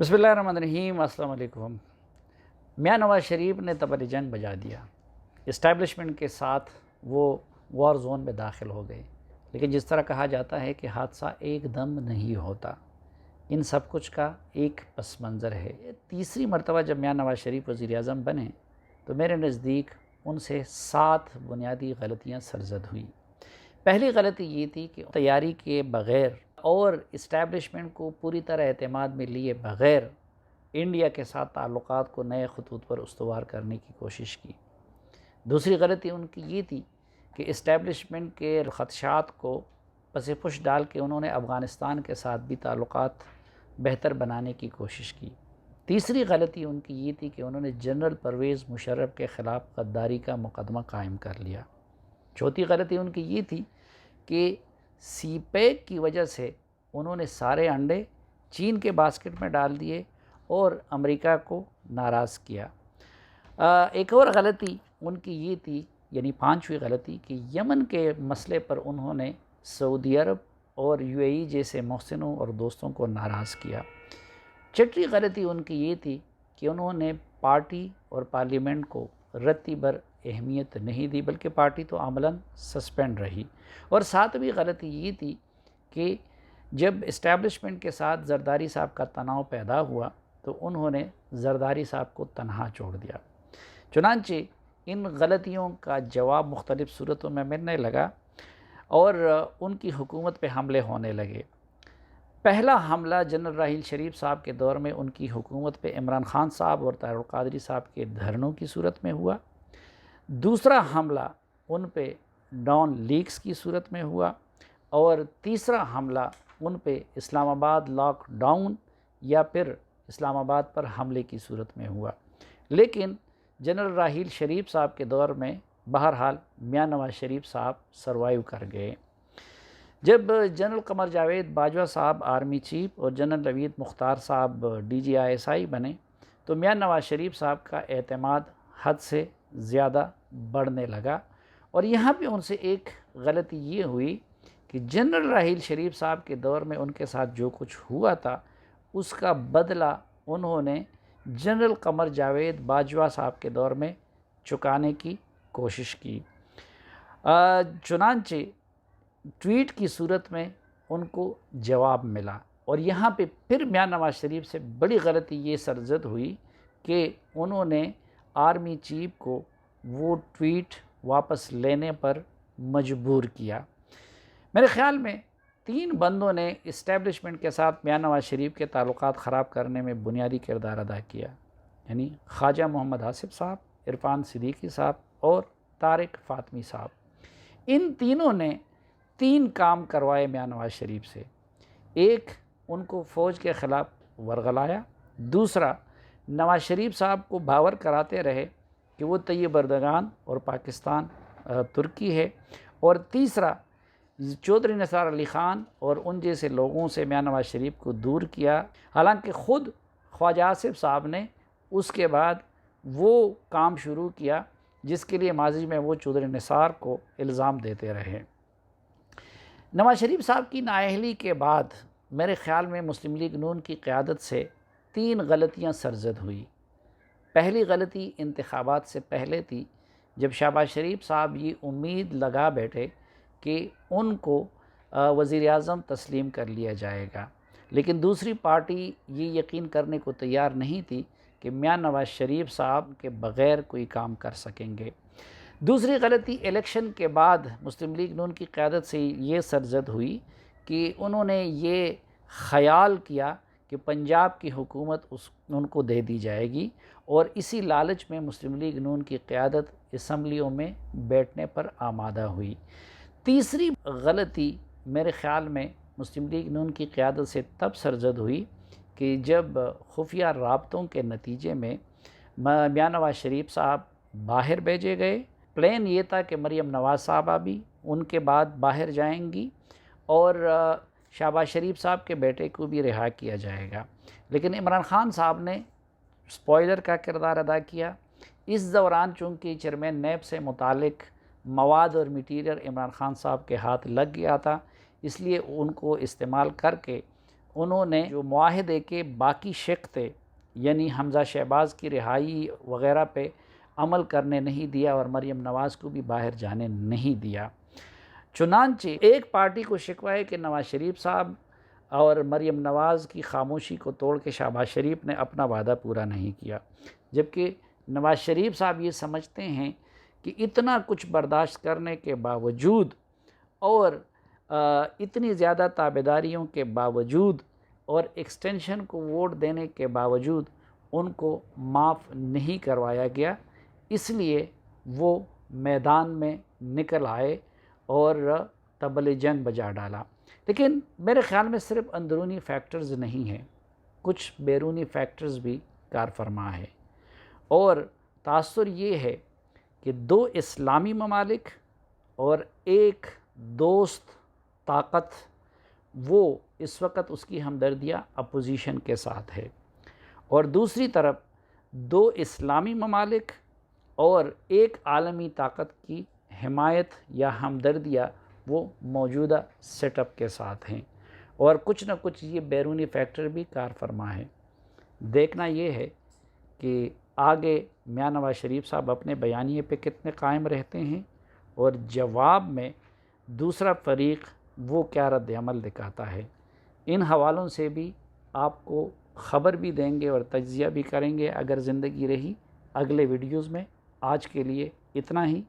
बिस्मिल्लाहिर्रहमानिर्रहीम। अस्सलाम वालेकुम। मियां नवाज़ शरीफ ने तबरी जंग बजा दिया। इस्टेब्लिशमेंट के साथ वो वॉर जोन में दाखिल हो गए। लेकिन जिस तरह कहा जाता है कि हादसा एकदम नहीं होता, इन सब कुछ का एक पस मंज़र है। ये तीसरी मरतबा जब मियां नवाज़ शरीफ वज़ीर आज़म बने तो मेरे नज़दीक उनसे 7 बुनियादी गलतियाँ सरज़द हुई। पहली गलती ये थी कि तैयारी के बग़ैर और इस्टेब्लिशमेंट को पूरी तरह एतमाद में लिए बग़ैर इंडिया के साथ ताल्लुक़ात को नए ख़ुतूत पर उस्तवार करने की कोशिश की। दूसरी गलती उनकी ये थी कि इस्टेब्लिशमेंट के ख़दशात को पस-ए-पुश डाल के उन्होंने अफ़गानिस्तान के साथ भी ताल्लुक़ात बेहतर बनाने की कोशिश की। तीसरी गलती उनकी ये थी कि उन्होंने जनरल परवेज़ मुशर्रफ के ख़िलाफ़ गद्दारी का मुकदमा कायम कर लिया। चौथी गलती उनकी ये थी कि सीपैक की वजह से उन्होंने सारे अंडे चीन के बास्केट में डाल दिए और अमेरिका को नाराज़ किया। एक और गलती उनकी ये थी, यानी पांचवी गलती, कि यमन के मसले पर उन्होंने सऊदी अरब और यूएई जैसे मोहसिनों और दोस्तों को नाराज़ किया। छठी गलती उनकी ये थी कि उन्होंने पार्टी और पार्लियामेंट को रत्ती भर अहमियत नहीं दी, बल्कि पार्टी तो अमलन सस्पेंड रही। और सातवीं गलती ये थी कि जब इस्टेब्लिशमेंट के साथ जरदारी साहब का तनाव पैदा हुआ तो उन्होंने जरदारी साहब को तनहा छोड़ दिया। चुनांचे इन गलतियों का जवाब मुख्तलिफ़ सूरतों में मिलने लगा और उनकी हुकूमत पे हमले होने लगे। पहला हमला जनरल राहील शरीफ साहब के दौर में उनकी हुकूमत पे इमरान खान साहब और तारिक कादरी साहब के धरनों की सूरत में हुआ। दूसरा हमला उन पे डॉन लीक्स की सूरत में हुआ और तीसरा हमला उन पे इस्लामाबाद लॉकडाउन या फिर इस्लामाबाद पर हमले की सूरत में हुआ। लेकिन जनरल राहील शरीफ साहब के दौर में बहरहाल मियां नवाज़ शरीफ साहब सरवाइव कर गए। जब जनरल कमर जावेद बाजवा साहब आर्मी चीफ और जनरल नवीद मुख्तार साहब DGISI बने तो मियां नवाज़ शरीफ साहब का एतमाद हद से ज़्यादा बढ़ने लगा। और यहाँ पे उनसे एक गलती ये हुई कि जनरल राहील शरीफ साहब के दौर में उनके साथ जो कुछ हुआ था उसका बदला उन्होंने जनरल कमर जावेद बाजवा साहब के दौर में चुकाने की कोशिश की। चुनांचे ट्वीट की सूरत में उनको जवाब मिला। और यहाँ पे फिर मियां नवाज़ शरीफ से बड़ी गलती ये सरज़द हुई कि उन्होंने आर्मी चीफ को वो ट्वीट वापस लेने पर मजबूर किया। मेरे ख़्याल में 3 बंदों ने इस्टेब्लिशमेंट के साथ मियां नवाज़ शरीफ के ताल्लुकात ख़राब करने में बुनियादी किरदार अदा किया, यानी ख्वाजा मोहम्मद आसिफ साहब, इरफान सिद्दीकी साहब और तारिक फ़ातमी साहब। इन तीनों ने 3 काम करवाए मियां नवाज़ शरीफ से। एक, उनको फ़ौज के ख़िलाफ़ वरगलाया। दूसरा, नवाज़ शरीफ साहब को बावर कराते रहे कि वो तैयब एर्दोगान और पाकिस्तान तुर्की है। और तीसरा, चौधरी निसार अली ख़ान और उन जैसे लोगों से मियां नवाज़ शरीफ को दूर किया। हालांकि ख़ुद ख्वाजा आसिफ साहब ने उसके बाद वो काम शुरू किया जिसके लिए माजी में वो चौधरी निसार को इल्ज़ाम देते रहे। नवाज़ शरीफ साहब की नाअहली के बाद मेरे ख़्याल में मुस्लिम लीग नून की क़यादत से 3 गलतियाँ सरज़द हुई। पहली गलती इंतखाबात से पहले थी, जब शहबाज शरीफ साहब ये उम्मीद लगा बैठे कि उनको वज़ीर आज़म तस्लीम कर लिया जाएगा, लेकिन दूसरी पार्टी ये यकीन करने को तैयार नहीं थी कि मियां नवाज़ शरीफ साहब के बग़ैर कोई काम कर सकेंगे। दूसरी गलती इलेक्शन के बाद मुस्लिम लीग नून की क़यादत से ये सरज़द हुई कि उन्होंने ये ख़याल किया कि पंजाब की हुकूमत उनको दे दी जाएगी और इसी लालच में मुस्लिम लीग नून की क़यादत असम्बलियों में बैठने पर आमादा हुई। तीसरी गलती मेरे ख़्याल में मुस्लिम लीग नून की क़यादत से तब सरज़द हुई कि जब खुफिया राब्तों के नतीजे में मियां नवाज़ शरीफ साहब बाहर भेजे गए। प्लान ये था कि मरियम नवाज़ साहबा भी उनके बाद बाहर जाएंगी और शहबाज शरीफ साहब के बेटे को भी रिहा किया जाएगा, लेकिन इमरान खान साहब ने स्पॉइलर का किरदार अदा किया। इस दौरान चूँकि चेयरमैन नैब से मुतालिक मवाद और मटीरियल इमरान खान साहब के हाथ लग गया था, इसलिए उनको इस्तेमाल करके उन्होंने जो मुआहदे के बाकी शिक थे यानी हमज़ा शहबाज की रिहाई वग़ैरह पे अमल करने नहीं दिया और मरीम नवाज़ को भी बाहर जाने नहीं दिया। चुनांचे एक पार्टी को शिकवा है कि नवाज़ शरीफ साहब और मरीम नवाज़ की खामोशी को तोड़ के शहबाज शरीफ ने अपना वादा पूरा नहीं किया, जबकि नवाज़ शरीफ साहब ये समझते हैं कि इतना कुछ बर्दाश्त करने के बावजूद और इतनी ज़्यादा ताबेदारियों के बावजूद और एक्सटेंशन को वोट देने के बावजूद उनको माफ़ नहीं करवाया गया, इसलिए वो मैदान में निकल आए और तबले जंग बजा डाला। लेकिन मेरे ख़्याल में सिर्फ अंदरूनी फैक्टर्स नहीं हैं, कुछ बैरूनी फैक्टर्स भी कार फरमा है। और तासुर ये है कि दो इस्लामी ममालिक और एक दोस्त ताकत, वो इस वक्त उसकी हमदर्दियाँ अपोजिशन के साथ है, और दूसरी तरफ दो इस्लामी ममालिक और एक आलमी ताकत की हिमायत या हमदर्दियाँ वो मौजूदा सेटअप के साथ हैं, और कुछ न कुछ ये बैरूनी फैक्टर भी कार फरमा है। देखना ये है कि आगे मियां नवाज़ शरीफ साहब अपने बयानिए पे कितने कायम रहते हैं और जवाब में दूसरा फ़रीक़ वो क्या रद्द अमल दिखाता है। इन हवालों से भी आपको ख़बर भी देंगे और तज्ज़िया भी करेंगे अगर ज़िंदगी रही अगले वीडियोज़ में। आज के लिए इतना ही।